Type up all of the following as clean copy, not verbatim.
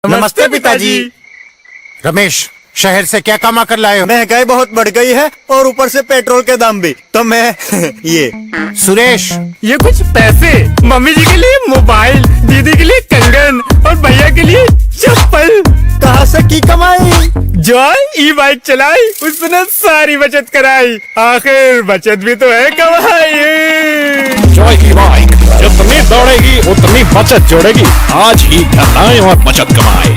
नमस्ते पिताजी। रमेश, शहर से क्या कमा कर लाए हो? महंगाई बहुत बढ़ गई है और ऊपर से पेट्रोल के दाम भी, तो मैं ये। सुरेश, ये कुछ पैसे मम्मी जी के लिए मोबाइल, दीदी के लिए कंगन और भैया के लिए चप्पल। कहाँ से की कमाई? जो ई बाइक चलाई उसने सारी बचत कराई, आखिर बचत भी तो है कमाई। जॉय की बाइक जितनी दौड़ेगी उतनी बचत जोड़ेगी। आज ही घर आए और बचत कमाए।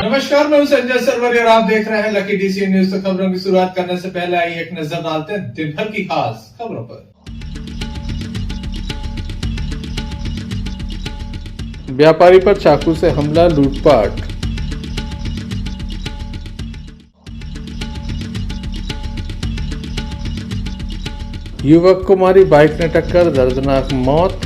नमस्कार, मैं हूं संजय सरवरी और आप देख रहे हैं लकी डीसी न्यूज। तो खबरों की शुरुआत करने से पहले आइए एक नजर डालते हैं दिन भर की खास खबरों पर। व्यापारी पर चाकू से हमला, लूटपाट। युवक को मारी बाइक ने टक्कर, दर्दनाक मौत।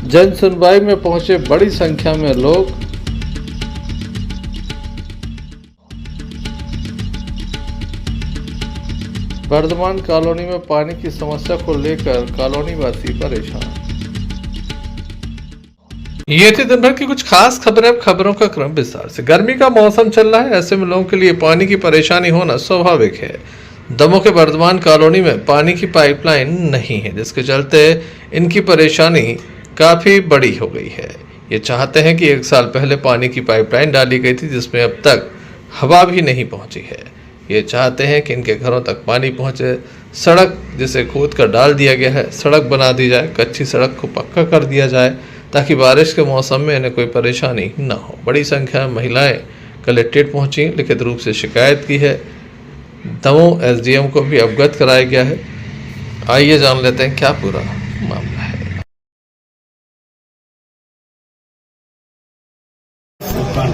जन सुनवाई में पहुंचे बड़ी संख्या में लोग। वर्धमान कॉलोनी में पानी की समस्या को लेकर कॉलोनी वासी परेशान। ये थी दिन भर की कुछ खास खबरें। अब खबरों का क्रम विस्तार से। गर्मी का मौसम चल रहा है, ऐसे में लोगों के लिए पानी की परेशानी होना स्वाभाविक है। दमोह के वर्धमान कॉलोनी में पानी की पाइपलाइन नहीं है, जिसके चलते इनकी परेशानी काफी बड़ी हो गई है। ये चाहते हैं कि 1 साल पहले पानी की पाइपलाइन डाली गई थी, जिसमें अब तक हवा भी नहीं पहुंची है। ये चाहते हैं कि इनके घरों तक पानी पहुंचे। सड़क जिसे खोद कर डाल दिया गया है, सड़क बना दी जाए, कच्ची सड़क को पक्का कर दिया जाए, ताकि बारिश के मौसम में इन्हें कोई परेशानी न हो। बड़ी संख्या में महिलाएं कलेक्ट्रेट पहुंची, लिखित रूप से शिकायत की है। दमोह एसडीएम को भी अवगत कराया गया है। आइए जान लेते हैं क्या पूरा मामला है।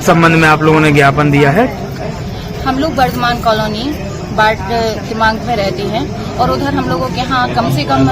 संबंध में आप लोगों ने ज्ञापन दिया है। हम लोग वर्धमान कॉलोनी बाट क्रमांक में रहते हैं और उधर हम लोगों के यहाँ कम से कम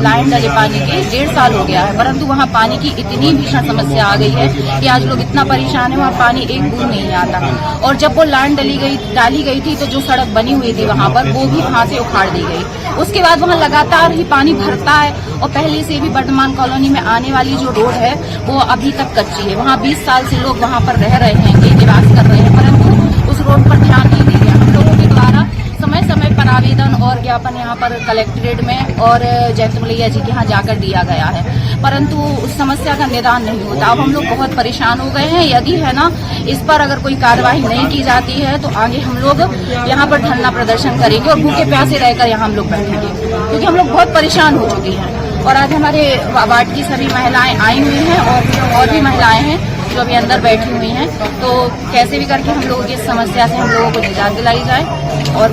लाइन डले पानी के 1.5 साल हो गया है, परंतु वहाँ पानी की इतनी भीषण समस्या आ गई है कि आज लोग इतना परेशान है, वहाँ पानी एक बूंद नहीं आता। और जब वो लाइन डाली गई थी तो जो सड़क बनी हुई थी वहाँ पर, वो भी वहाँ से उखाड़ दी गई। उसके बाद वहाँ लगातार ही पानी भरता है और पहले से भी वर्धमान कॉलोनी में आने वाली जो रोड है वो अभी तक कच्ची है। वहाँ 20 साल से लोग वहाँ पर रह रहे हैं, निवास कर रहे हैं, परंतु उस रोड पर ध्यान नहीं दिया। हम लोगों के द्वारा समय समय पर आवेदन और ज्ञापन यहाँ पर कलेक्ट्रेट में और जयंत मलैया जी के यहाँ जाकर दिया गया है, परंतु उस समस्या का निदान नहीं होता। अब हम लोग बहुत परेशान हो गए हैं। यदि है ना, इस पर अगर कोई कार्रवाई नहीं की जाती है तो आगे हम लोग यहाँ पर धरना प्रदर्शन करेंगे और भूखे प्यासे रहकर यहाँ हम लोग बैठेंगे, क्योंकि हम लोग बहुत परेशान हो चुके हैं। और आज हमारे वार्ड की सभी महिलाएं आई हुई हैं और भी महिलाएं हैं जो अभी अंदर बैठी हुई हैं। तो कैसे भी करके हम लोगों की इस समस्या से हम लोगों को निजात दिलाई जाए। और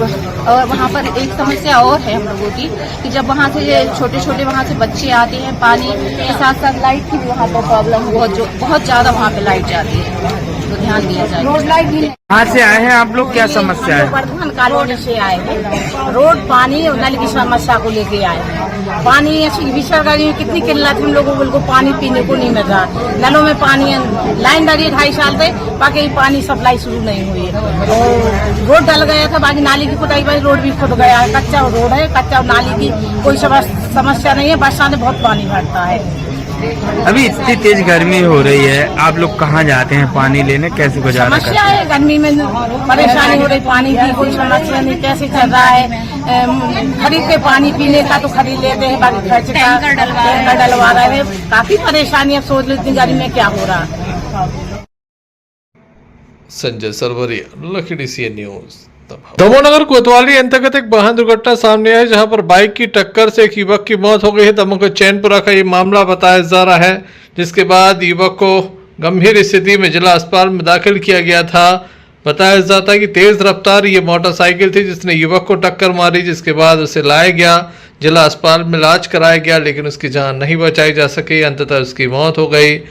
वहाँ पर एक समस्या और है हम लोगों की कि जब वहाँ से छोटे छोटे वहाँ से बच्चे आते हैं, पानी के साथ साथ लाइट की भी वहाँ पर प्रॉब्लम बहुत ज्यादा वहाँ पे लाइट जाती है, तो ध्यान दिया जाए। रोड लाइट भी कहाँ से आए हैं आप लोग, क्या समस्या है? वर्धमान कॉलोनी से आए हैं। रोड, पानी और नल की समस्या को लेके आए हैं। पानी विशेष गर्मी में कितनी किल्लत है, हम लोगों को पानी पीने को नहीं मिल रहा। नलों में पानी, लाइन डाली 2.5 साल से, बाकी पानी सप्लाई शुरू नहीं हुई है। तो रोड डल गया था, बाकी नाली की खुदाई, रोड भी खुद गया है। कच्चा रोड है, कच्चा नाली की कोई समस्या नहीं है। बरसात में बहुत पानी भरता है। अभी इतनी तेज गर्मी हो रही है, आप लोग कहाँ जाते हैं पानी लेने, कैसे गुजारा करते हैं? समस्या है, गर्मी में परेशानी हो रही, पानी की कोई समस्या नहीं। कैसे चल रहा है, खरीद के पानी पीने का तो खरीद लेते हैं, बाकी खर्च का टैंकर डलवा रहे हैं। काफी परेशानी है, सोच लो इतनी गर्मी में क्या हो रहा है। Sanjay Sarwaria, lucky DC news. Damoh Nagar कोतवाली अंतर्गत एक वाहन दुर्घटना सामने आई, जहां पर बाइक की टक्कर से एक युवक की मौत हो गई है। दमोह के चैनपुरा का ये मामला बताया जा रहा है, जिसके बाद युवक को गंभीर स्थिति में जिला अस्पताल में दाखिल किया गया था। बताया जाता है कि तेज रफ्तार ये मोटरसाइकिल थी जिसने युवक को टक्कर मारी, जिसके बाद उसे लाया गया, जिला अस्पताल में इलाज कराया गया, लेकिन उसकी जान नहीं बचाई जा सकी। अंततः उसकी मौत हो गई।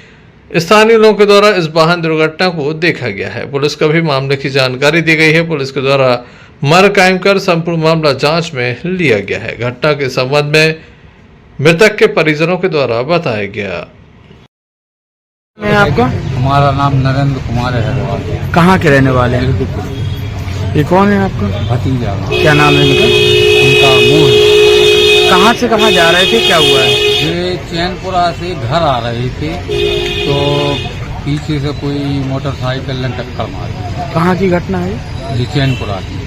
स्थानीय लोगों के द्वारा इस वाहन दुर्घटना को देखा गया है। पुलिस को भी मामले की जानकारी दी गई है। पुलिस के द्वारा मर कायम कर संपूर्ण मामला जांच में लिया गया है। घटना के संबंध में मृतक के परिजनों के द्वारा बताया गया। मैं आपका हमारा नाम नरेंद्र कुमार है। कहाँ के रहने वाले हैं? ये कौन है आपका भतीजा। क्या नाम है इनका? उनका मुंह। कहाँ से कहाँ जा रहे थे, क्या हुआ है? ये चैनपुरा से घर आ रहे थे तो पीछे से कोई मोटरसाइकिल ने टक्कर मारी। कहाँ की घटना है? ये चैनपुरा की।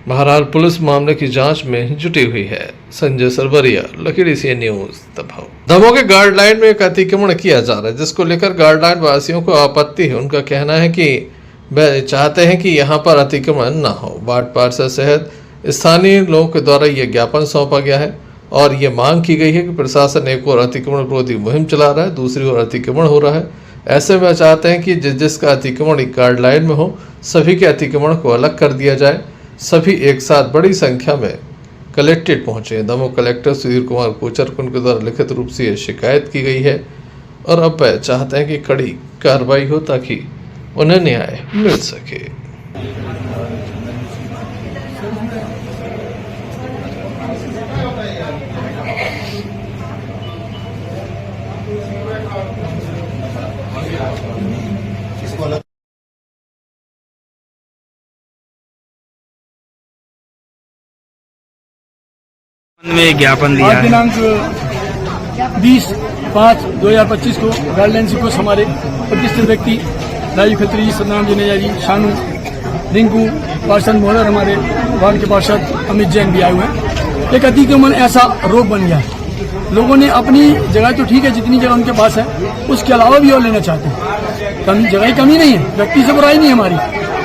बहरहाल पुलिस मामले की जांच में जुटी हुई है। Sanjay Sarwaria, Lucky DCN news, Damoh. Damoh के गाइडलाइन में एक अतिक्रमण किया जा रहा है, जिसको लेकर गाइडलाइन वासियों को आपत्ति है। उनका कहना है कि वे चाहते हैं कि यहाँ पर अतिक्रमण न हो। वार्ड पार्षद सहित स्थानीय लोगों के द्वारा यह ज्ञापन सौंपा गया है और ये मांग की गई है कि प्रशासन एक और अतिक्रमण विरोधी मुहिम चला रहा है, दूसरी ओर अतिक्रमण हो रहा है। ऐसे में चाहते हैं कि जिसका अतिक्रमण गाइडलाइन में हो, सभी के अतिक्रमण को अलग कर दिया जाए। सभी एक साथ बड़ी संख्या में कलेक्ट्रेट पहुंचे। दमोह कलेक्टर सुधीर कुमार कोचर को उनके द्वारा लिखित रूप से शिकायत की गई है और अब वे चाहते हैं कि कड़ी कार्रवाई हो ताकि उन्हें न्याय मिल सके। में ज्ञापन दिया है। दिनांक 20/5/2025 को गाइडलाइन से कुछ हमारे प्रतिष्ठित व्यक्ति राजीव खत्री जी, सतनाम जी, नैया जी, शानू, रिंकू, पार्षद महोदय, हमारे वार्ड के पार्षद अमित जैन भी आए हुए हैं। एक अतिक्रमण ऐसा रोग बन गया है। लोगों ने अपनी जगह तो ठीक है, जितनी जगह उनके पास है उसके अलावा भी और लेना चाहते हैं। जगह की कमी नहीं है, व्यक्ति से बुराई नहीं है हमारी।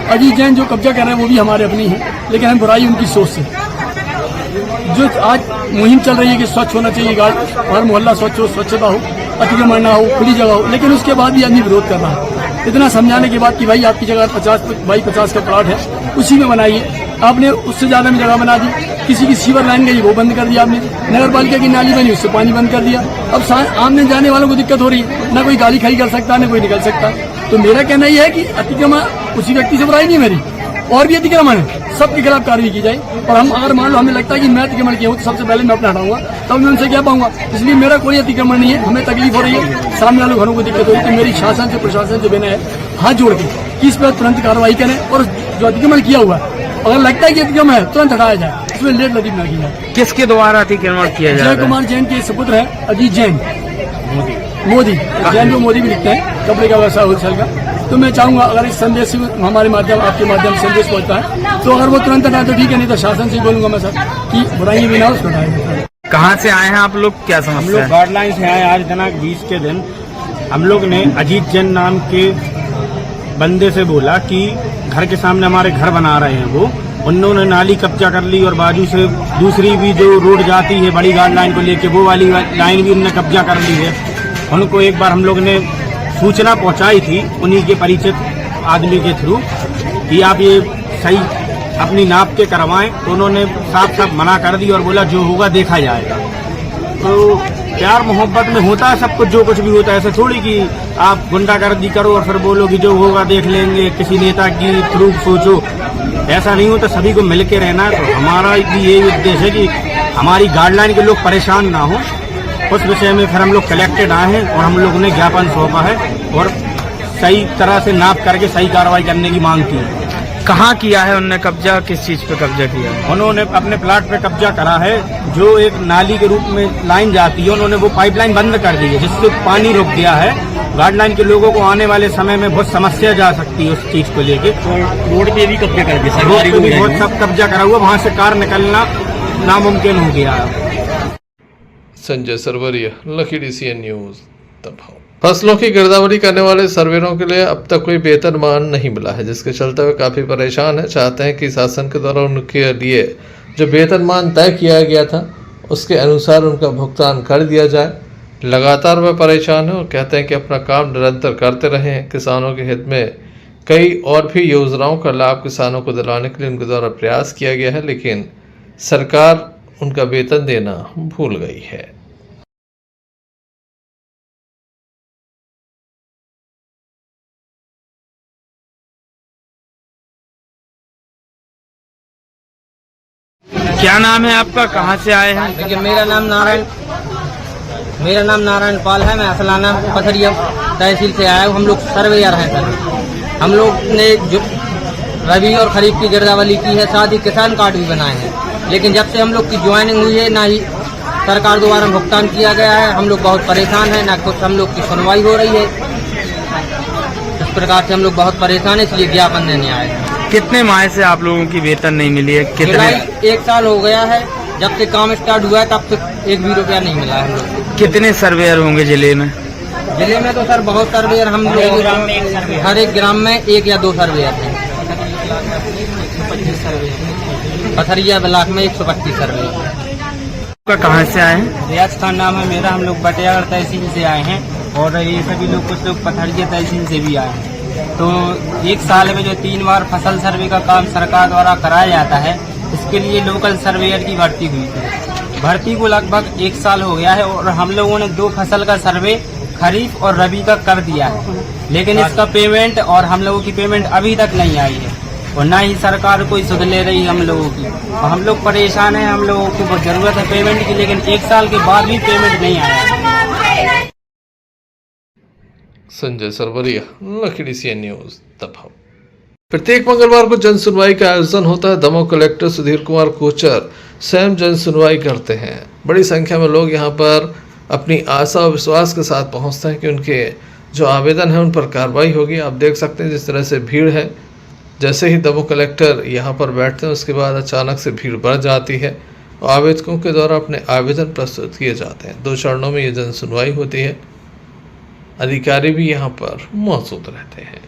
अजीत जैन जो कब्जा कर रहे हैं वो भी हमारे अपनी है, लेकिन हम बुराई उनकी सोच से। जो आज मुहिम चल रही है कि स्वच्छ होना चाहिए, हर मोहल्ला स्वच्छ हो, स्वच्छता हो, अतिक्रमण ना हो, खुली जगह हो, लेकिन उसके बाद भी आदमी विरोध कर रहा है। इतना समझाने के बाद कि भाई आपकी जगह 50x50 का प्लॉट है, उसी में बनाइए। आपने उससे ज्यादा में जगह बना दी। किसी की सीवर लाइन गई वो बंद कर दिया आपने। नगर पालिका की नाली बनी उससे पानी बंद कर दिया। अब आमने जाने वालों को दिक्कत हो रही है, ना कोई गाली खड़ी कर सकता, ना कोई निकल सकता। तो मेरा कहना यह है कि अतिक्रमण उसी व्यक्ति से बुराई नहीं मेरी, और भी अतिक्रमण है, सबके खिलाफ कार्रवाई की जाए। और हम अगर मान लो हमें लगता है कि मैं अतिक्रमण किया हूँ तो सबसे पहले मैं अपना हटाऊंगा, तब मैं उनसे क्या पाऊंगा। इसलिए मेरा कोई अतिक्रमण नहीं है। हमें तकलीफ हो रही है, सामने वालों घरों को दिक्कत हो रही है, तो मेरी शासन से प्रशासन से विनय है हाथ जोड़ के कि इस पर तुरंत कार्रवाई करें और जो अतिक्रमण किया हुआ है अगर लगता है कि अतिक्रमण है तुरंत हटाया जाए, इसमें लेट लतीफ न की जाए। किसके द्वारा अतिक्रमण किया जा रहा है? जय कुमार जैन के सुपुत्र है अजीत जैन, मोदी जैन को मोदी भी लिखते हैं, कपड़े का व्यवसाय होलसेल का। तो मैं चाहूंगा अगर इस संदेश से हमारे माध्यम, आपके माध्यम से संदेश पहुंचता है तो अगर वो तुरंत हटाए तो ठीक है, नहीं तो शासन से बोलूंगा मैं सर कि बुराई भी ना उसको हटाएगा। कहाँ से आए हैं आप लोग, क्या समस्या है? हम लोग गाइडलाइन से आए। आज दिनांक 20 के दिन हम लोग ने अजीत जैन नाम के बंदे से बोला कि घर के सामने हमारे घर बना रहे हैं वो, उन्होंने नाली कब्जा कर ली और बाजू से दूसरी भी जो रोड जाती है बड़ी गाइडलाइन को लेके वो वाली लाइन भी उन्होंने कब्जा कर ली है। उनको एक बार हम लोग ने सूचना पहुंचाई थी उन्हीं के परिचित आदमी के थ्रू कि आप ये सही अपनी नाप के करवाएं, तो उन्होंने साफ साफ मना कर दी और बोला जो होगा देखा जाएगा। तो प्यार मोहब्बत में होता है सब कुछ, जो कुछ भी होता है। ऐसे थोड़ी कि आप गुंडागर्दी करो और फिर बोलो कि जो होगा देख लेंगे, किसी नेता की थ्रू सोचो, ऐसा नहीं होता। सभी को मिल के रहना है। तो हमारा भी यही उद्देश्य है कि हमारी गाइडलाइन के लोग परेशान ना हो। उस विषय में फिर हम लोग कलेक्टेड आए हैं और हम लोगों ने ज्ञापन सौंपा है और सही तरह से नाप करके सही कार्रवाई करने की मांग की है। कहाँ किया है उन्होंने कब्जा, किस चीज पे कब्जा किया है? उन्होंने अपने प्लाट पे कब्जा करा है। जो एक नाली के रूप में लाइन जाती है उन्होंने वो पाइपलाइन बंद कर दी है, जिससे पानी रुक गया है। गाइडलाइन के लोगों को आने वाले समय में बहुत समस्या जा सकती है उस चीज को लेके। रोड पे भी कब्जा कर दिया, रोड पे भी बहुत सब कब्जा करा हुआ, वहाँ से कार निकलना नामुमकिन हो गया है। Sanjay Sarwaria, Lucky DCN news, Damoh. फसलों की गिरदावरी करने वाले सर्वेयरों के लिए अब तक कोई वेतनमान नहीं मिला है, जिसके चलते वे काफी परेशान है। चाहते हैं कि शासन के द्वारा उनके लिए जो वेतनमान तय किया गया था उसके अनुसार उनका भुगतान कर दिया जाए। लगातार वे परेशान हैं और कहते हैं कि अपना काम निरंतर करते रहें। किसानों के हित में कई और भी योजनाओं का लाभ किसानों को दिलाने के लिए उनके द्वारा प्रयास किया गया है, लेकिन सरकार उनका वेतन देना भूल गई है। क्या नाम है आपका, कहाँ से आए हैं? देखिए मेरा नाम नारायण पाल है। मैं असलाना पथरिया तहसील से आया हूँ। हम लोग सर्वेयर हैं सर। हम लोग ने जो रबी और खरीफ की गिरदावली की है, साथ ही किसान कार्ड भी बनाए हैं, लेकिन जब से हम लोग की ज्वाइनिंग हुई है ना ही सरकार द्वारा भुगतान किया गया है। हम लोग बहुत परेशान हैं, ना कुछ हम लोग की सुनवाई हो रही है। इस प्रकार से हम लोग बहुत परेशान हैं, इसलिए ज्ञापन देने आए हैं। कितने माह से आप लोगों की वेतन नहीं मिली है? जुलाई 1 साल हो गया है, जब से काम स्टार्ट हुआ है तब तक 1 भी रुपया नहीं मिला है हम लोग को। कितने सर्वेयर होंगे जिले में? जिले में तो सर बहुत सर्वेयर हम लोग, हर एक ग्राम में 1 या 2 सर्वेयर हैं। पथरिया ब्लॉक में 125 सर्वेयर। कहाँ से आए हैं? रियाज खान नाम है मेरा। हम लोग बटियागढ़ तहसील से आए हैं और ये सभी लोग, कुछ लोग पथरिया तहसील से भी आए हैं। तो 1 साल में जो 3 बार फसल सर्वे का काम सरकार द्वारा कराया जाता है, इसके लिए लोकल सर्वेयर की भर्ती हुई थी। भर्ती को लगभग 1 साल हो गया है और हम लोगों ने 2 फसल का सर्वे खरीफ और रबी का कर दिया है, लेकिन इसका पेमेंट और हम लोगों की पेमेंट अभी तक नहीं आई है और ना ही सरकार कोई सुध ले रही है हम लोगों की। और हम लोग परेशान हैं, हम लोगों को बहुत जरूरत है पेमेंट की, लेकिन 1 साल के बाद भी पेमेंट नहीं आया। Sanjay Sarvariya, lucky D CN news, Damoh. प्रत्येक मंगलवार को जन सुनवाई का आयोजन होता है। दमोह कलेक्टर सुधीर कुमार कोचर स्वयं जन सुनवाई करते हैं। बड़ी संख्या में लोग यहां पर अपनी आशा और विश्वास के साथ पहुंचते हैं कि उनके जो आवेदन है उन पर कार्रवाई होगी। आप देख सकते हैं जिस तरह से भीड़ है। जैसे ही दमोह कलेक्टर यहां पर बैठते हैं उसके बाद अचानक से भीड़ बढ़ जाती है और आवेदकों के द्वारा अपने आवेदन प्रस्तुत किए जाते हैं। 2 चरणों में ये जन सुनवाई होती है। अधिकारी भी यहाँ पर मौजूद रहते हैं।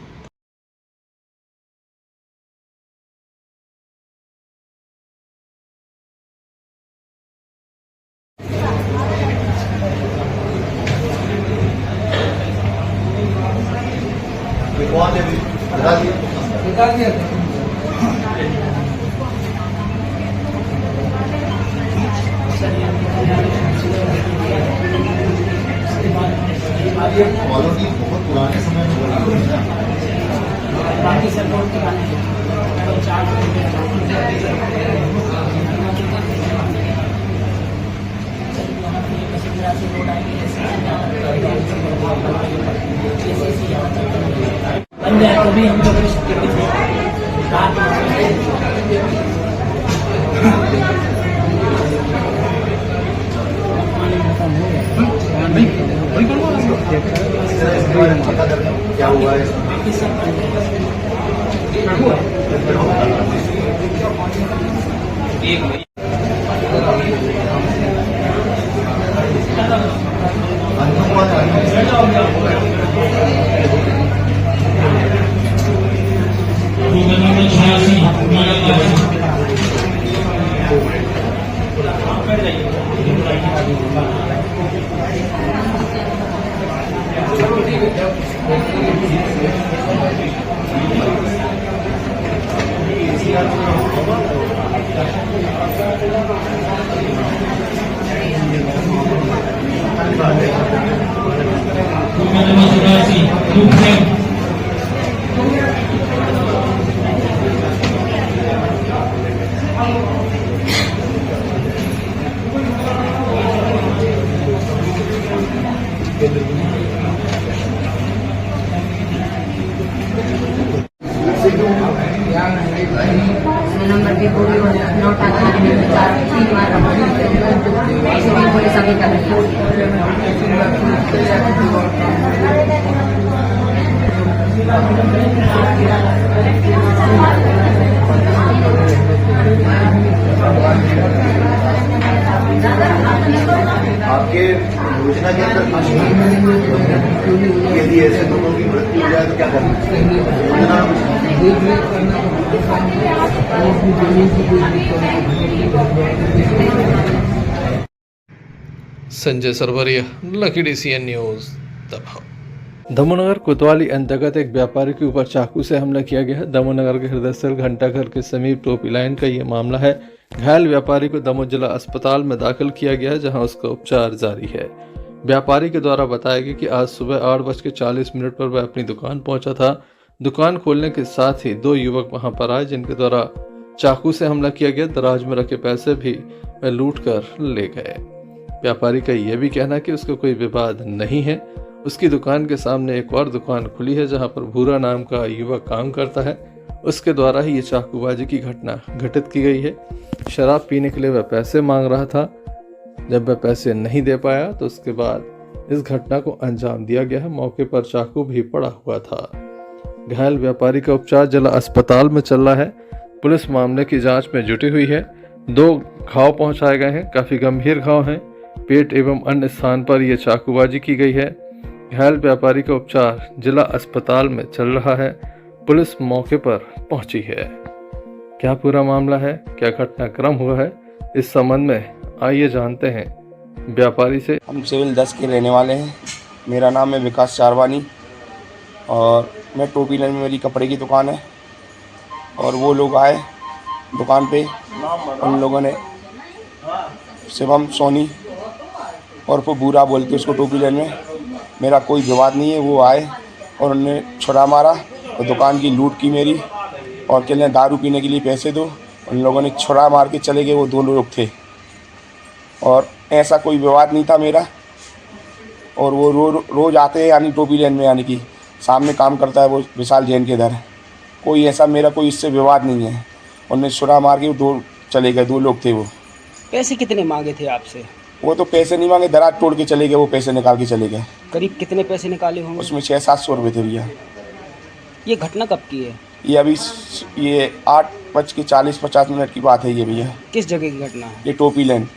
कॉलोनी बहुत पुराने समय में बनी है। बन जाए तो भी हम लोग क्या हुआ है? नंबर की पूरी नोट आता है 3 बार पुलिस अभी कर रही आपके योजना के अंदर यदि ऐसे लोगों की मृत्यु हो जाए तो क्या करना? Sanjay Sarvariya, lucky D CN news, Damoh. Damohnagar कोतवाली अंतर्गत एक व्यापारी के ऊपर चाकू से हमला किया गया है। दमोहनगर के हृदय स्थल घंटाघर के समीप टोपी लाइन का ये मामला है। घायल व्यापारी को दमोह जिला अस्पताल में दाखिल किया गया है, जहां उसका उपचार जारी है। व्यापारी के द्वारा बताया गया कि आज सुबह 8:40 पर वह अपनी दुकान पहुंचा था। दुकान खोलने के साथ ही 2 युवक वहां पर आए, जिनके द्वारा चाकू से हमला किया गया। दराज में रखे पैसे भी वह लूट कर ले गए। व्यापारी का यह भी कहना कि उसका कोई विवाद नहीं है। उसकी दुकान के सामने एक और दुकान खुली है जहां पर भूरा नाम का युवक काम करता है। उसके द्वारा ही ये चाकूबाजी की घटना घटित की गई है। शराब पीने के लिए वह पैसे मांग रहा था। जब वह पैसे नहीं दे पाया तो उसके बाद इस घटना को अंजाम दिया गया है। मौके पर चाकू भी पड़ा हुआ था। घायल व्यापारी का उपचार जिला अस्पताल में चल रहा है। पुलिस मामले की जांच में जुटी हुई है। 2 घाव पहुंचाए गए हैं, काफी गंभीर घाव हैं। पेट एवं अन्य स्थान पर यह चाकूबाजी की गई है। घायल व्यापारी का उपचार जिला अस्पताल में चल रहा है। पुलिस मौके पर पहुंची है। क्या पूरा मामला है, क्या घटनाक्रम हुआ है, इस संबंध में आइए जानते हैं व्यापारी से। हम सिविल 10 के रहने वाले हैं। मेरा नाम है विकास चारवानी और मैं टोपी लाइन में मेरी कपड़े की दुकान है। और वो लोग आए दुकान पे, उन लोगों ने शिवम सोनी और वो बुरा बोलते उसको टोपी लाइन में, मेरा कोई विवाद नहीं है। वो आए और उन्होंने छुरा मारा और दुकान की लूट की मेरी, और कह रहे दारू पीने के लिए पैसे दो। उन लोगों ने छुरा मार के चले गए। वो 2 लोग थे और ऐसा कोई विवाद नहीं था मेरा। और वो रोज़ आते हैं, यानी टोपी लाइन में, यानी कि सामने काम करता है वो विशाल जैन के इधर। कोई ऐसा मेरा कोई इससे विवाद नहीं है। उन्होंने छुरा मार के 2 चले गए। 2 लोग थे। वो पैसे कितने मांगे थे आपसे? वो तो पैसे नहीं मांगे, दराज तोड़ के चले गए। वो पैसे निकाल के चले गए। करीब कितने पैसे निकाले होंगे? उसमें 600-700 रुपये थे भैया। ये घटना कब की है? ये अभी ये 8:40-50 की बात है ये भैया। किस जगह की घटना है? ये टोपी लाइन।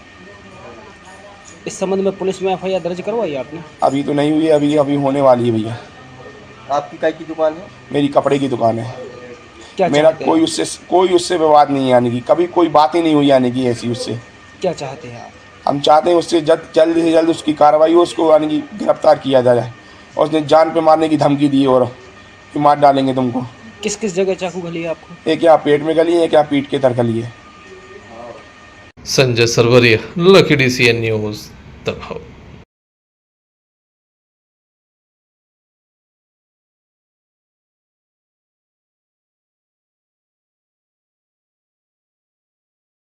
इस संबंध में पुलिस में FIR दर्ज करवाई आपने? अभी तो नहीं हुई है, अभी होने वाली है भैया। आपकी काय की दुकान है? मेरी कपड़े की दुकान है। क्या मेरा कोई उससे विवाद नहीं है, यानी कि कभी कोई बात ही नहीं हुई, यानी कि ऐसी उससे। क्या चाहते हैं आप? हम चाहते हैं उससे जल्द से जल्द उसकी कार्रवाई हो, उसको यानी कि गिरफ्तार किया जाए। और उसने जान पे मारने की धमकी दी और कि मार डालेंगे तुमको। किस किस जगह चाकू गली है आपको? एक यहाँ पेट में गली है, एक यहाँ पीठ के तर गली है। Sanjay Sarwaria, lucky DCN news, दबाव।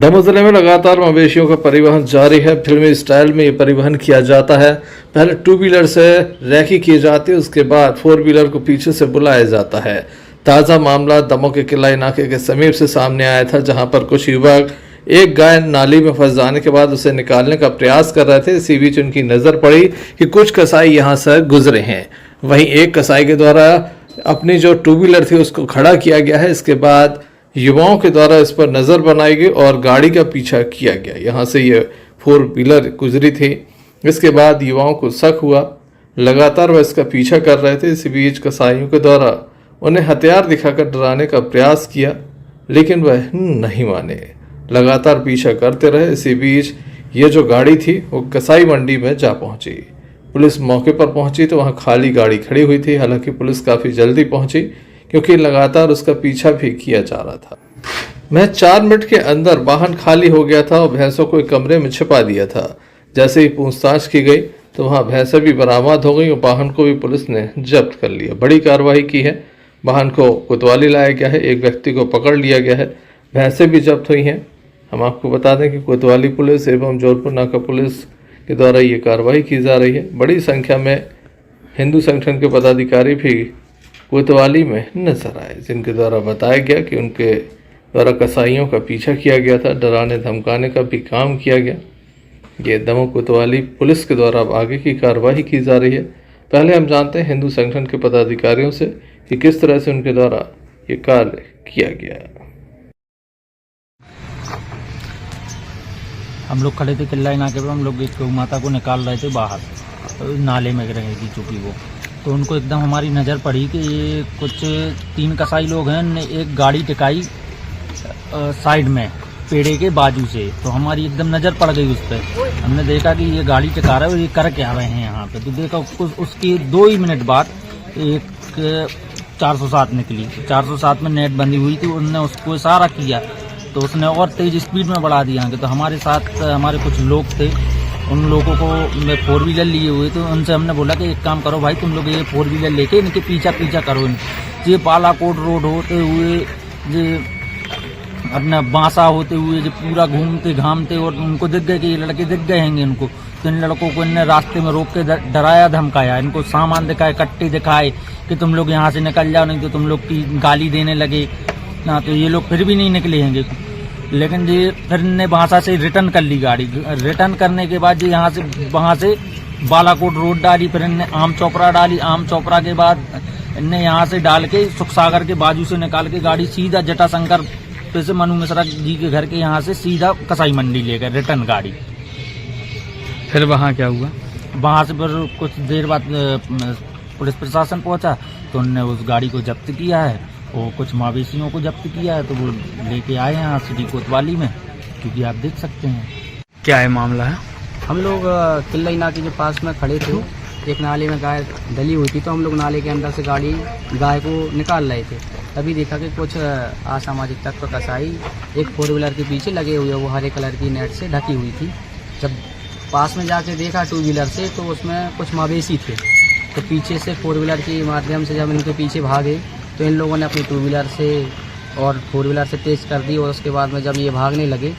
दमोह जिले में लगातार मवेशियों का परिवहन जारी है। फिल्मी स्टाइल में ये परिवहन किया जाता है। पहले 2 व्हीलर से रैकी की जाती है, उसके बाद 4 व्हीलर को पीछे से बुलाया जाता है। ताज़ा मामला दमोह के किला नाके के समीप से सामने आया था, जहां पर कुछ युवक एक गाय नाली में फंस जाने के बाद उसे निकालने का प्रयास कर रहे थे। इसी बीच उनकी नजर पड़ी कि कुछ कसाई यहां से गुजरे हैं। वहीं एक कसाई के द्वारा अपनी जो 2 व्हीलर थी उसको खड़ा किया गया है। इसके बाद युवाओं के द्वारा इस पर नजर बनाई गई और गाड़ी का पीछा किया गया। यहाँ से ये 4 व्हीलर गुजरी थी। इसके बाद युवाओं को शक हुआ, लगातार वह इसका पीछा कर रहे थे। इसी बीच कसाईयों के द्वारा उन्हें हथियार दिखाकर डराने का प्रयास किया, लेकिन वह नहीं माने, लगातार पीछा करते रहे। इसी बीच ये जो गाड़ी थी वो कसाई मंडी में जा पहुंची। पुलिस मौके पर पहुंची तो वहां खाली गाड़ी खड़ी हुई थी। हालांकि पुलिस काफ़ी जल्दी पहुंची क्योंकि लगातार उसका पीछा भी किया जा रहा था। महज 4 मिनट के अंदर वाहन खाली हो गया था और भैंसों को एक कमरे में छिपा दिया था। जैसे ही पूछताछ की गई तो वहां भैंसें भी बरामद हो गई और वाहन को भी पुलिस ने जब्त कर लिया। बड़ी कार्रवाई की है। वाहन को कोतवाली लाया गया है, एक व्यक्ति को पकड़ लिया गया है, भैंसें भी जब्त हुई हैं। हम आपको बता दें कि कोतवाली पुलिस एवं जौनपुर नाका पुलिस के द्वारा ये कार्रवाई की जा रही है। बड़ी संख्या में हिंदू संगठन के पदाधिकारी भी कोतवाली में नजर आए, जिनके द्वारा बताया गया कि उनके द्वारा कसाईयों का पीछा किया गया था, डराने धमकाने का भी काम किया गया। ये दमोह कोतवाली पुलिस के द्वारा अब आगे की कार्रवाई की जा रही है। पहले हम जानते हैं हिंदू संगठन के पदाधिकारियों से कि किस तरह से उनके द्वारा ये कार्य किया गया। हम लोग खड़े थे किला नाके पर। हम लोग एक गौ माता को निकाल रहे थे बाहर, तो नाले में रहेगी चूँकि वो, तो उनको एकदम हमारी नज़र पड़ी कि ये कुछ 3 कसाई लोग हैं। ने एक गाड़ी टिकाई साइड में पेड़े के बाजू से, तो हमारी एकदम नज़र पड़ गई उस पर। हमने देखा कि ये गाड़ी टिका रहा है और ये कर क्या रहे हैं यहाँ पे। तो देखा उसके 2 ही मिनट बाद एक 407 निकली। 407 में नेट बंधी हुई थी, उनने उसको इशारा किया तो उसने और तेज स्पीड में बढ़ा दिया। तो हमारे साथ हमारे कुछ लोग थे, उन लोगों को 4 व्हीलर लिए हुए, तो उनसे हमने बोला कि एक काम करो भाई, तुम लोग ये 4 व्हीलर लेके इनके पीछा करो। ये बालाकोट रोड होते हुए ये अपना बांसा होते हुए जो पूरा घूमते घामते, और उनको दिख गए कि ये लड़के दिख गए हैं इनको, तो इन लड़कों को इनने रास्ते में रोक के डराया धमकाया, इनको सामान दिखाए, कट्टे दिखाए कि तुम लोग यहाँ से निकल जाओ, नहीं तो तुम लोग की गाली देने लगे ना। तो ये लोग फिर भी नहीं निकले हैं, लेकिन ये फिर इनने बांसा से रिटर्न कर ली गाड़ी। रिटर्न करने के बाद ये यहाँ से वहाँ से बालाकोट रोड डाली, फिर इनने आम चौपड़ा डाली, आम चौपड़ा के बाद इनने यहाँ से डाल के सुख सागर के बाजू से निकाल के गाड़ी सीधा जटाशंकर से मनु मिश्रा जी के घर के यहाँ से सीधा कसाई मंडी ले गए रिटर्न गाड़ी। फिर वहाँ क्या हुआ? वहाँ से फिर कुछ देर बाद पुलिस प्रशासन पहुँचा, तो उन्होंने उस गाड़ी को जब्त किया है और कुछ मवेशियों को जब्त किया है, तो वो लेके आए हैं सिटी कोतवाली में, क्योंकि आप देख सकते हैं। क्या है मामला है? हम लोग किला नाके के पास में खड़े थे, एक नाले में गाय डली हुई थी, तो हम लोग नाले के अंदर से गाय को निकाल रहे थे। तभी देखा कि कुछ असामाजिक तत्व कसाई एक 4 व्हीलर के पीछे लगे हुए, वो हरे कलर की नेट से ढकी हुई थी। जब पास में जाके देखा 2 व्हीलर से, तो उसमें कुछ मवेशी थे, तो पीछे से 4 व्हीलर के माध्यम से जब इनके पीछे भागे, तो इन लोगों ने अपनी 2 व्हीलर से और 4 व्हीलर से तेज़ कर दी, और उसके बाद में जब ये भागने लगे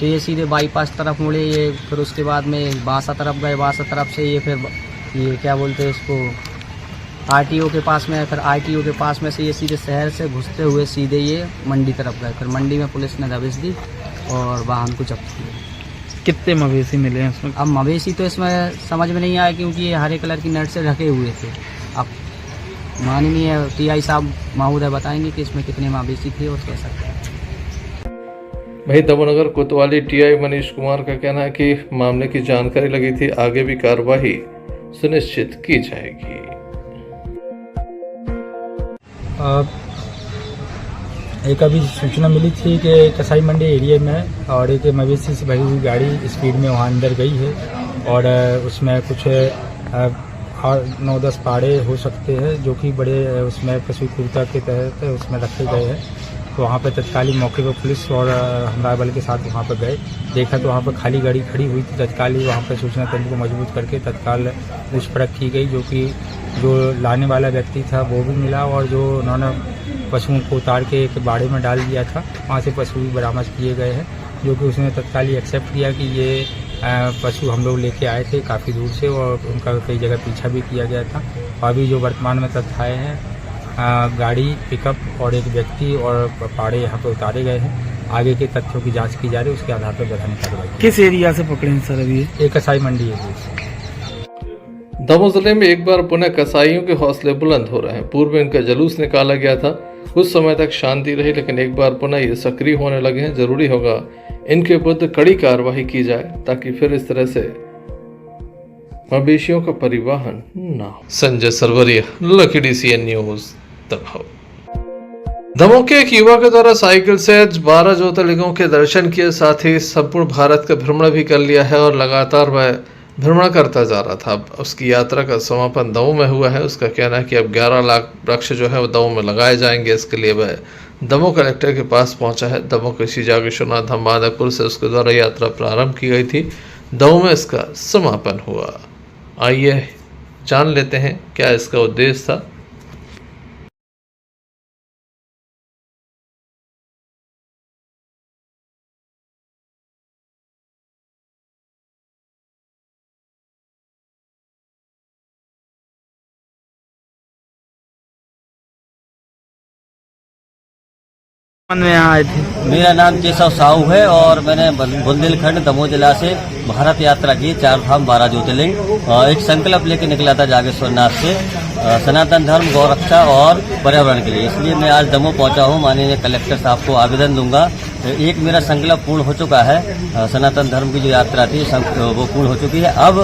तो ये सीधे बाईपास तरफ मुड़े। ये फिर उसके बाद में बांसा तरफ गए, बांसा तरफ से ये फिर ये क्या बोलते हैं इसको आरटीओ के पास में, फिर आरटीओ के पास में से ये सीधे शहर से घुसते हुए सीधे ये मंडी तरफ गए। फिर मंडी में पुलिस ने दबिश दी और वाहन को जब्त किया। कितने मवेशी मिले हैं इसमें? अब मवेशी तो इसमें समझ में नहीं आया, क्योंकि ये हरे कलर की नेट से ढके हुए थे। अब माननीय टीआई साहब महोदय बताएंगे कि इसमें कितने मवेशी थे और कैसा। वहीं दमोनगर कोतवाली टीआई मनीष कुमार का कहना है कि मामले की जानकारी लगी थी, आगे भी कार्रवाई सुनिश्चित की जाएगी। एक अभी सूचना मिली थी कि कसाई मंडी एरिया में और एक मवेशी से भरी हुई गाड़ी स्पीड में वहाँ अंदर गई है, और उसमें कुछ 9-10 पाड़े हो सकते हैं, जो कि बड़े उसमें पशु क्रूरता के तहत उसमें रखे गए हैं। तो वहाँ पर तत्कालीन मौके पर पुलिस और हमला बल के साथ वहाँ पर गए, देखा तो वहाँ पर खाली गाड़ी खड़ी हुई थी। तत्काल ही वहाँ पर सूचना तंत्र को मजबूत करके तत्काल पूछ परख की गई, जो कि जो लाने वाला व्यक्ति था वो भी मिला, और जो उन्होंने पशुओं को उतार के एक बाड़े में डाल दिया था, वहाँ से पशु भी बरामद किए गए हैं, जो कि उसने तत्काल ही एक्सेप्ट किया कि ये पशु हम लोग लेके आए थे काफ़ी दूर से, और उनका कई जगह पीछा भी किया गया था। अभी जो वर्तमान में तथ्य आए हैं, गाड़ी, पिकअप और एक व्यक्ति और पाड़े यहाँ पे उतारे गए हैं। आगे के तथ्यों की जांच की जा रही है, उसके आधार पर वैधानिक कार्रवाई। किस एरिया से पकड़े हैं सर अभी? एक कसाई मंडी है। दमोह जिले में एक बार पुनः कसाईयों के हौसले बुलंद हो रहे हैं। पूर्व में इनका जुलूस निकाला गया था, कुछ समय तक शांति रही, लेकिन एक बार पुनः ये सक्रिय होने लगे हैं। जरूरी होगा इनके विरुद्ध कड़ी कार्रवाई की जाए, ताकि फिर इस तरह से मवेशियों का परिवहन न हो। Sanjay Sarwaria, lucky DCN news, Damoh. Damoh के एक युवा के द्वारा साइकिल से 12 ज्योतिर्लिंगों के दर्शन किए, साथ ही संपूर्ण भारत का भ्रमण भी कर लिया है, और लगातार वह भ्रमण करता जा रहा था। अब उसकी यात्रा का समापन दमोह में हुआ है। उसका कहना है कि अब 11 लाख वृक्ष जो है वो दमोह में लगाए जाएंगे। इसके लिए वह दमोह कलेक्टर के पास पहुंचा है। दमोह के श्री विश्वनाथ धाम माधवपुर से उसके द्वारा यात्रा प्रारंभ की गई थी, दमोह में इसका समापन हुआ। आइए जान लेते हैं क्या इसका उद्देश्य था। में यहाँ आए थे? मेरा नाम केशव साहू है और मैंने बुंदेलखंड दमोह जिला से भारत यात्रा की 4 धाम 12 ज्योतिर्लिंग एक संकल्प लेके निकला था जागेश्वर नाथ से, सनातन धर्म, गौ रक्षा और पर्यावरण के लिए। इसलिए मैं आज दमोह पहुंचा हूं। माननीय कलेक्टर साहब को आवेदन दूंगा। एक मेरा संकल्प पूर्ण हो चुका है, सनातन धर्म की जो यात्रा थी वो पूर्ण हो चुकी है। अब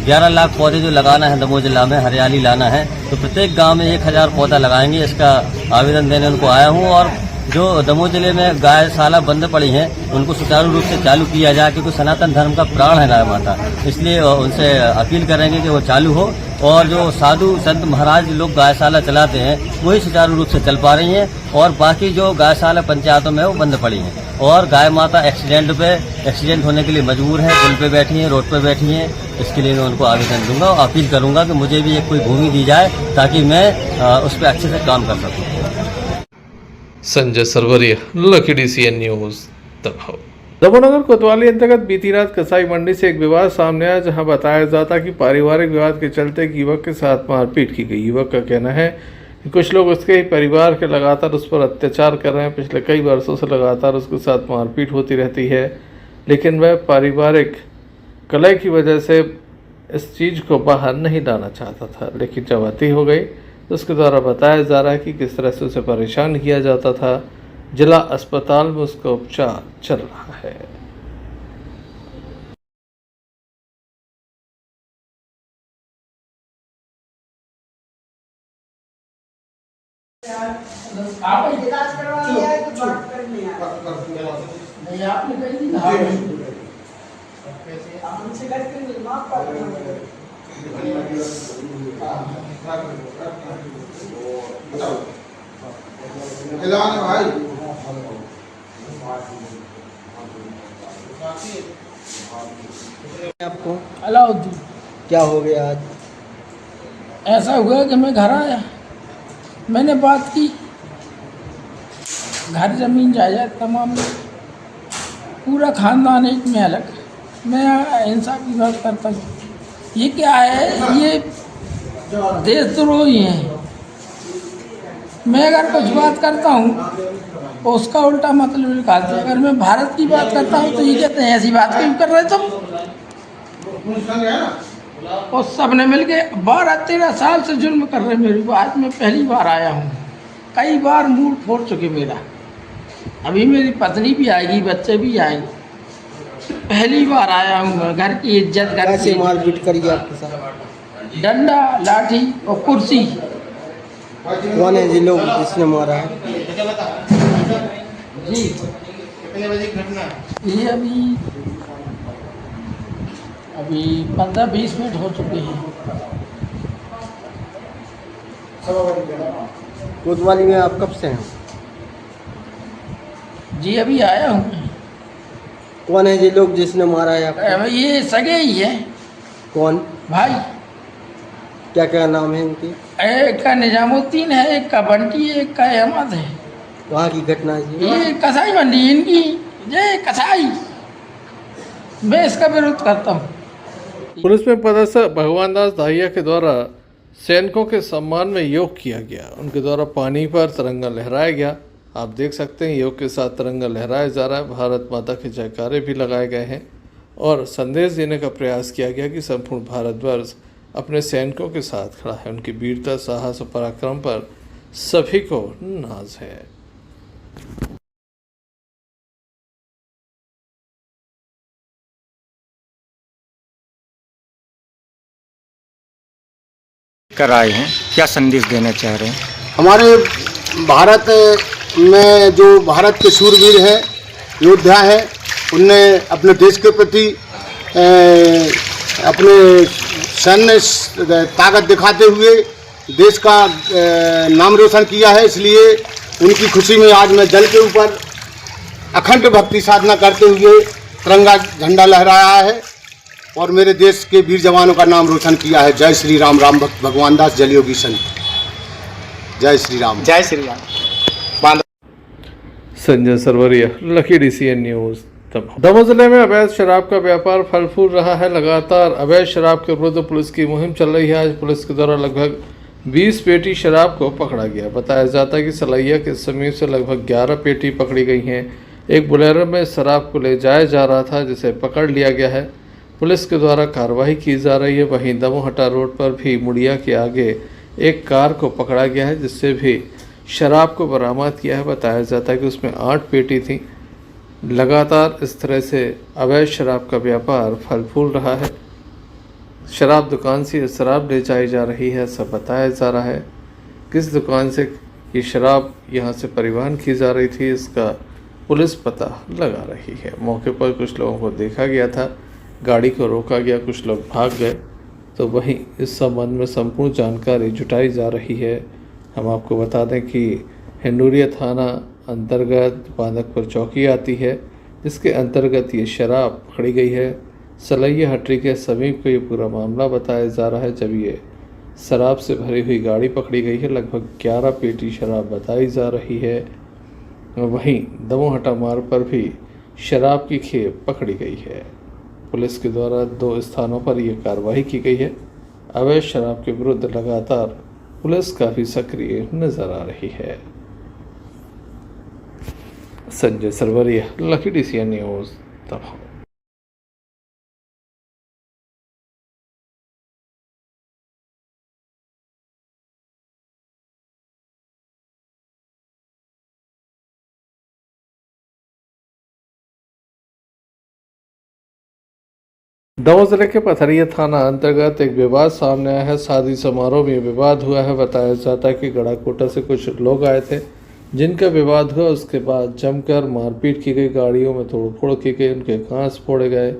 11 लाख पौधे जो लगाना है दमोह जिला में, हरियाली लाना है, तो प्रत्येक गाँव में 1000 पौधा लगाएंगे। इसका आवेदन देने उनको आया हूँ। और जो दमोह जिले में गायशाला बंद पड़ी हैं उनको सुचारू रूप से चालू किया जाए, क्योंकि सनातन धर्म का प्राण है गाय माता। इसलिए उनसे अपील करेंगे कि वो चालू हो। और जो साधु संत महाराज लोग गायशाला चलाते हैं वही सुचारू रूप से चल पा रही हैं, और बाकी जो गायशाला पंचायतों में वो बंद पड़ी हैं। और गाय माता एक्सीडेंट होने के लिए मजबूर है, पुल पे बैठी हैं, रोड पे बैठी हैं। इसके लिए मैं उनको आवेदन दूंगा और अपील करूंगा कि मुझे भी एक कोई भूमि दी जाए, ताकि मैं उस पर अच्छे से काम कर सकूँ। Sanjay Sarwaria, lucky DCN news, Damoh. Damohnagar कोतवाली अंतर्गत बीती रात कसाई मंडी से एक विवाद सामने आया, जहां बताया जाता कि पारिवारिक विवाद के चलते एक युवक के साथ मारपीट की गई। युवक का कहना है कि कुछ लोग उसके ही परिवार के लगातार उस पर अत्याचार कर रहे हैं। पिछले कई वर्षों से लगातार उसके साथ मारपीट होती रहती है, लेकिन वह पारिवारिक कलह की वजह से इस चीज़ को बाहर नहीं लाना चाहता था। लेकिन जब अति हो गई तो उसके द्वारा बताया जा रहा है कि किस तरह से उसे परेशान किया जाता था। जिला अस्पताल में उसका उपचार चल रहा है। आप इलाज करवाया है तो बात करनी है नहीं आपने कही थी ना आप हमसे गलत करेंगे माफ कर दो भाई आपको अलाउद्दीन क्या हो गया आज? ऐसा हुआ कि मैं घर आया, मैंने बात की, घर जमीन जायदाद तमाम पूरा खानदान एक में अलग। मैं इंसाफ की बात करता हूँ। ये क्या है, ये देशद्रोही है। मैं अगर कुछ बात करता हूँ तो उसका उल्टा मतलब निकालते हैं। अगर मैं भारत की बात करता हूँ तो ये कहते हैं ऐसी बात क्यों कर रहे तुम। और सब ने मिल के 12-13 साल से जुल्म कर रहे मेरी बात। मैं पहली बार आया हूँ, कई बार मूड फोड़ चुके मेरा। अभी मेरी पत्नी भी आएगी, बच्चे भी आएंगे। पहली बार आया हूँ। घर की इज्जत, घर से मारपीट करिए आपके साथ, डंडा लाठी और कुर्सी। कौन है जी लोग जिसने मारा है जी? ये अभी 15-20 मिनट हो चुके हैं। कोतवाली में आप कब से हैं जी? अभी आया हूँ। कौन है जी लोग जिसने मारा है आपको? ये सगे ही है। कौन भाई? क्या क्या नाम है इनके? एक का निजामुद्दीन है, एक का बंटी है, एक का अहमद है। वहाँ की घटना है ये कसाई मंडी इनकी। ये कसाई, मैं इसका विरोध करता हूँ। पुलिस में पदस्थ भगवान दास दाहिया के द्वारा सैनिकों के सम्मान में योग किया गया। उनके द्वारा पानी पर तिरंगा लहराया गया। आप देख सकते हैं योग के साथ तिरंगा लहराया जा रहा है। भारत माता के जयकारे भी लगाए गए हैं और संदेश देने का प्रयास किया गया कि संपूर्ण भारतवर्ष अपने सैनिकों के साथ खड़ा है। उनकी वीरता, साहस और पराक्रम पर सभी को नाज है। कर आए हैं, क्या संदेश देना चाह रहे हैं? हमारे भारत में जो भारत के शूरवीर हैं, योद्धा हैं, उनने अपने देश के प्रति अपने सैन्य ताकत दिखाते हुए देश का नाम रोशन किया है। इसलिए उनकी खुशी में आज मैं जल के ऊपर अखंड भक्ति साधना करते हुए तिरंगा झंडा लहराया है और मेरे देश के वीर जवानों का नाम रोशन किया है। जय श्री राम। राम भक्त भगवान दास जलयोगी संत। जय श्री राम। जय Shri Ram. Sanjay Sarwaria, lucky DCN news, Damoh जिले में अवैध शराब का व्यापार फल फूल रहा है। लगातार अवैध शराब के विरुद्ध पुलिस की मुहिम चल रही है। आज पुलिस के द्वारा लगभग 20 पेटी शराब को पकड़ा गया। बताया जाता है कि सलैया के समीप से लगभग 11 पेटी पकड़ी गई हैं। एक बोलेरो में शराब को ले जाया जा रहा था, जिसे पकड़ लिया गया है। पुलिस के द्वारा कार्रवाई की जा रही है। वहीं दमोहटा रोड पर भी मुड़िया के आगे एक कार को पकड़ा गया है, जिससे भी शराब को बरामद किया है। बताया जाता है कि उसमें 8 पेटी थी। लगातार इस तरह से अवैध शराब का व्यापार फल फूल रहा है। शराब दुकान से शराब ले जाई जा रही है, सब बताया जा रहा है। किस दुकान से ये शराब यहाँ से परिवहन की जा रही थी, इसका पुलिस पता लगा रही है। मौके पर कुछ लोगों को देखा गया था, गाड़ी को रोका गया, कुछ लोग भाग गए। तो वहीं इस संबंध में संपूर्ण जानकारी जुटाई जा रही है। हम आपको बता दें कि हिंडूरिया थाना अंतर्गत बांदकपुर चौकी आती है, जिसके अंतर्गत ये शराब पकड़ी गई है। सलैया हटरी के समीप को ये पूरा मामला बताया जा रहा है, जब ये शराब से भरी हुई गाड़ी पकड़ी गई है। लगभग 11 पेटी शराब बताई जा रही है। वहीं दमोहटा मार्ग पर भी शराब की खेप पकड़ी गई है। पुलिस के द्वारा 2 स्थानों पर यह कार्रवाई की गई है। अवैध शराब के विरुद्ध लगातार पुलिस काफी सक्रिय नजर आ रही है। Sanjay Sarwaria, lucky DCN news, Damoh. Damoh जिले के पथरिया थाना अंतर्गत एक विवाद सामने आया है। शादी समारोह में विवाद हुआ है। बताया जाता है कि गड़ाकोटा से कुछ लोग आए थे जिनका विवाद हुआ। उसके बाद जमकर मारपीट की गई, गाड़ियों में तोड़फोड़ की गई, उनके कांच फोड़े गए।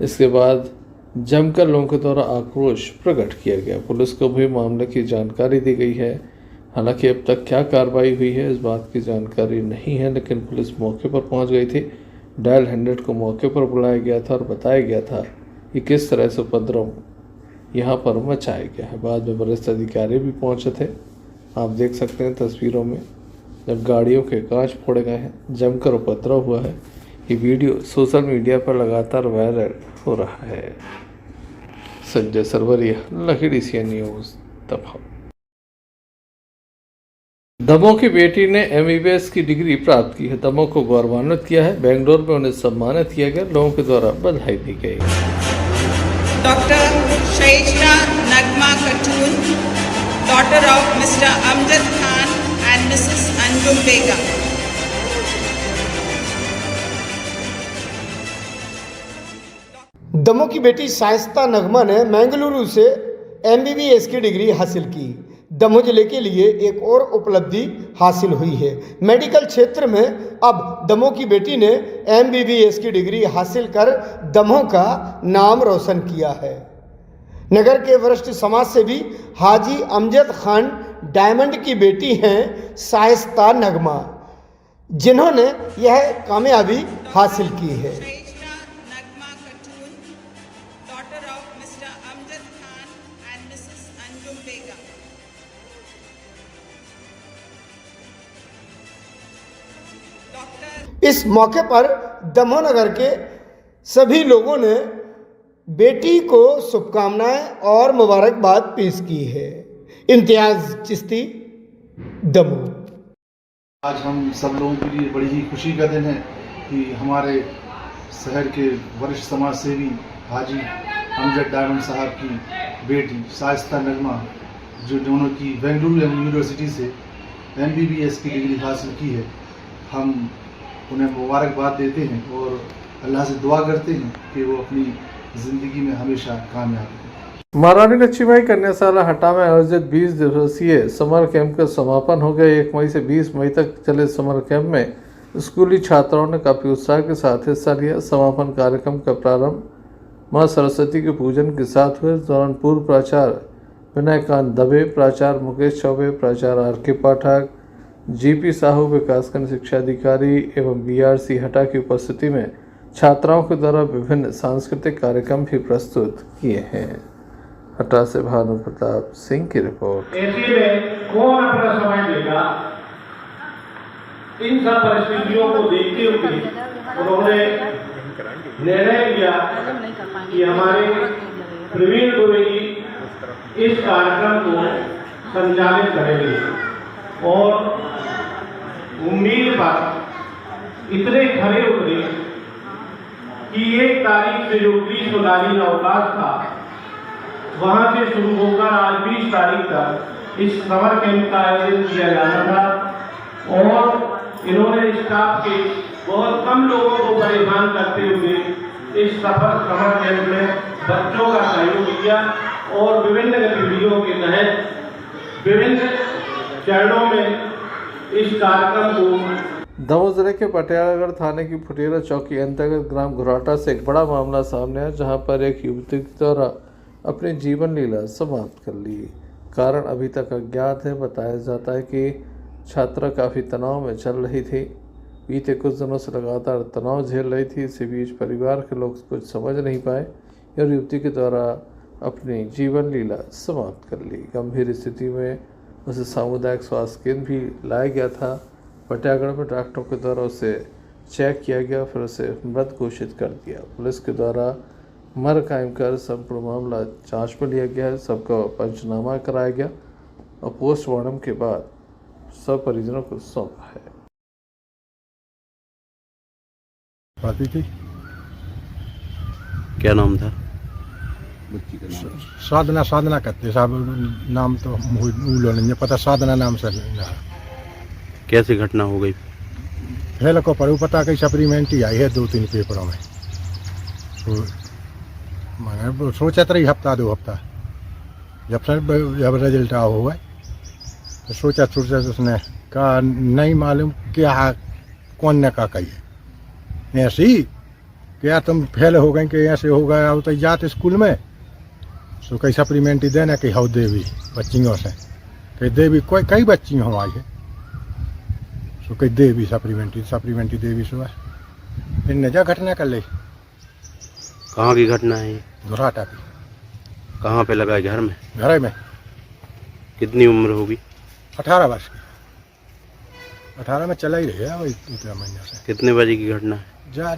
इसके बाद जमकर लोगों के द्वारा आक्रोश प्रकट किया गया। पुलिस को भी मामले की जानकारी दी गई है। हालांकि अब तक क्या कार्रवाई हुई है इस बात की जानकारी नहीं है, लेकिन पुलिस मौके पर पहुंच गई थी। डायल 100 को मौके पर बुलाया गया था और बताया गया था कि किस तरह से उपद्रव यहाँ पर मचाया गया है। बाद में वरिष्ठ अधिकारी भी पहुँचे थे। आप देख सकते हैं तस्वीरों में, जब गाड़ियों के कांच फोड़े गए हैं, जमकर उपद्रव हुआ है। ये वीडियो सोशल मीडिया पर लगातार वायरल हो रहा है। Sanjay Sarwaria, lucky DCN news, Damoh. Damoh की बेटी ने MBBS की डिग्री प्राप्त की है। दमोह को गौरवान्वित किया है। बेंगलोर में उन्हें सम्मानित किया गया। लोगों के द्वारा बधाई दी गई। Dr. Shaishna Nagma Khatun, daughter of Mr. Amjad Khan and Mrs. Anjum Begum. Damoh की बेटी शाइस्ता नगमा ने बेंगलुरु से MBBS की डिग्री हासिल की। दमोह जिले के लिए एक और उपलब्धि हासिल हुई है। मेडिकल क्षेत्र में अब दमोह की बेटी ने MBBS की डिग्री हासिल कर दमोह का नाम रोशन किया है। नगर के वरिष्ठ समाजसेवी हाजी अमजद खान डायमंड की बेटी हैं शाइस्ता नगमा, जिन्होंने यह कामयाबी हासिल की है। इस मौके पर दमोह नगर के सभी लोगों ने बेटी को शुभकामनाएं और मुबारकबाद पेश की है। इम्तियाज चिश्ती, दमोह। आज हम सब लोगों के लिए बड़ी ही खुशी का दिन है कि हमारे शहर के वरिष्ठ समाज सेवी हाजी अमजद डायमंड साहब की बेटी शाइस्ता नगमा, जो दोनों की बेंगलुरु यूनिवर्सिटी से MBBS की डिग्री हासिल की है, हम उन्हें मुबारकबाद देते हैं और अल्लाह से दुआ करते हैं कि वो अपनी ज़िंदगी में हमेशा कामयाब हो। महारानी लक्ष्मीबाई कन्याशाला हटा में आयोजित 20 दिवसीय समर कैंप का समापन हो गया। 1 मई से 20 मई तक चले समर कैंप में स्कूली छात्राओं ने काफ़ी उत्साह के साथ हिस्सा लिया। समापन कार्यक्रम का प्रारंभ माँ सरस्वती के पूजन के साथ हुए। इस दौरान पूर्व प्राचार्य विनयकांत दबे, प्राचार्य मुकेश चौबे, प्राचार्य RK पाठक, GP साहू, विकासखंड शिक्षा अधिकारी एवं BRC हटा की उपस्थिति में छात्राओं के द्वारा विभिन्न सांस्कृतिक कार्यक्रम भी प्रस्तुत किए हैं। हटा से भानु प्रताप सिंह की रिपोर्ट। ऐसे में कौन अपना समय देगा? इन सब परिस्थितियों को देखते हुए उन्होंने निर्णय लिया कि हमारे प्रवीण दुबे जी इस कार्यक्रम को संचालित करेंगे और उम्मीद पर इतने खरे उतरे कि 1 तारीख से जो ग्रीष्मकालीन अवकाश था वहां से शुरू होकर आज 20 तारीख तक इस समर कैंप का आयोजन किया जाना था और इन्होंने स्टाफ के बहुत कम लोगों को परेशान करते हुए इस समर कैंप में बच्चों का सहयोग किया और विभिन्न गतिविधियों के तहत विभिन्न चरणों में इस कार्यक्रम को। दमोह जिले के पटियालागढ़ थाने की फुटेरा चौकी अंतर्गत ग्राम घुराटा से एक बड़ा मामला सामने आया, जहां पर एक युवती के द्वारा अपनी जीवन लीला समाप्त कर ली। कारण अभी तक अज्ञात है। बताया जाता है कि छात्रा काफ़ी तनाव में चल रही थी। बीते कुछ दिनों से लगातार तनाव झेल रही थी। इसी बीच परिवार के लोग कुछ समझ नहीं पाए और युवती के द्वारा अपनी जीवन लीला समाप्त कर ली। गंभीर स्थिति में उसे सामुदायिक स्वास्थ्य केंद्र भी लाया गया था, बटियागढ़ में डॉक्टरों के द्वारा उसे चेक किया गया, फिर उसे मृत घोषित कर दिया। पुलिस के द्वारा मर कायम कर संपूर्ण मामला जांच में लिया गया है। सबका पंचनामा कराया गया और पोस्टमार्टम के बाद सब परिजनों को सौंपा है। थी क्या नाम था? साधना साधना करते साहब, नाम तो नहीं पता, साधना नाम से। कैसे घटना हो गई? पहले को पर पता कई सप्लीमेंट ही आई है 2-3 पेपरों में, तो मैंने सोचा था हफ्ता 2 हफ्ता जब रिजल्ट आ हुआ तो सोचा उसने कहा नहीं मालूम क्या कौन ने कहा कही ऐसे ही क्या तुम फेल हो गए कि ऐसे हो गया हो तो जाते स्कूल में तो कई सप्लीमेंट ही देना कि हाउ देवी बच्चियों से कई देवी कोई कई बच्चियों हम आई है तो कई देवी सप्लीमेंट देवी सुबह फिर नजा घटना कर ली। कहाँ की घटना है? दुराटा की। कहाँ पे लगा है? घर में? घर में। कितनी उम्र होगी? 18 वर्ष की। 18 में चला ही रहे वही 2-3 महीने से। कितने बजे की घटना है?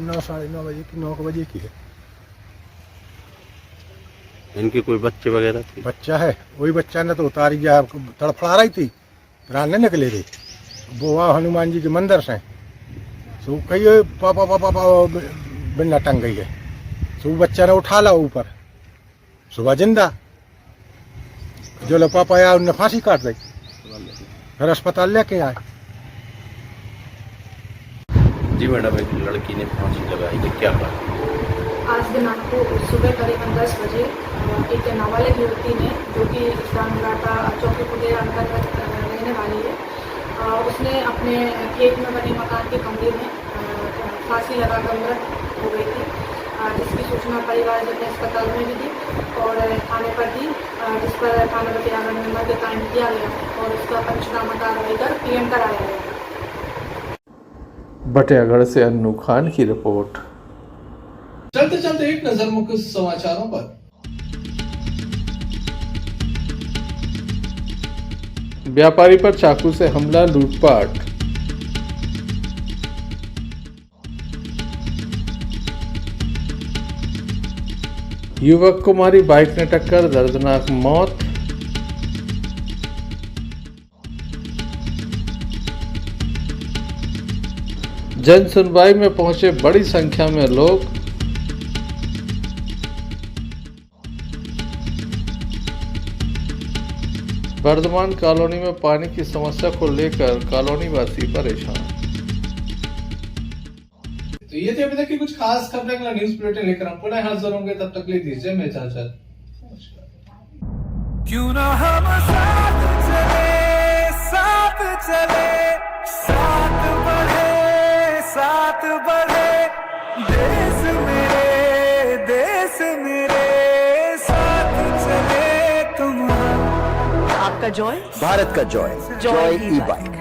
9 साढ़े 9 बजे की 9 बजे की है। इनके कोई बच्चे वगैरह थे? बच्चा है, वही बच्चा ने तो उतारी गया, तड़फड़ा रही थी, प्राण नहीं निकले थे। वो वहाँ हनुमान जी के मंदिर से तो कही पापा पापा पापा बिना टंग गई है, तो बच्चा ने उठा ला ऊपर, सुबह जिंदा जो लो पापा आया उन्हें फांसी काट दी, फिर अस्पताल लेके आए। जी मैडम, एक लड़की ने फांसी लगाई है, क्या बात? आज दिनांक को सुबह करीबन 10 बजे एक नाबालिग युवती ने, जो कि इस्लामघाटा चौकी पुलिया अंतर्गत रहने वाली है, उसने अपने खेत में बने मकान के कमरे में फांसी लगाकर मृत हो गई थी, जिसकी सूचना परिवारजन ने अस्पताल में भी दी और थाने पर दी, जिस पर थाना बटियागढ़ में मर्ग कायम किया गया और उसका पंचनामा कार्रवाई कर पीएम कराया गया। बटियागढ़ से अन्नू खान की रिपोर्ट। चलते चलते एक नजर मुख्य समाचारों पर। व्यापारी पर चाकू से हमला, लूटपाट। युवक को मारी बाइक ने टक्कर, दर्दनाक मौत। जन सुनवाई में पहुंचे बड़ी संख्या में लोग। वर्धमान कॉलोनी में पानी की समस्या को लेकर कॉलोनी वासी परेशान। तो ये थे अभी तक की कुछ खास खबरें। अगला न्यूज बुलेटिन लेकर हम पुनः हाजिर होंगे, तब तक ले दीजिए मैं इजाजत। क्यों ना हम साथ चले, साथ चले, साथ बढ़े, देश मेरे साथ चले तुम। आपका जॉय, भारत का जॉय, जॉय ई बाइक।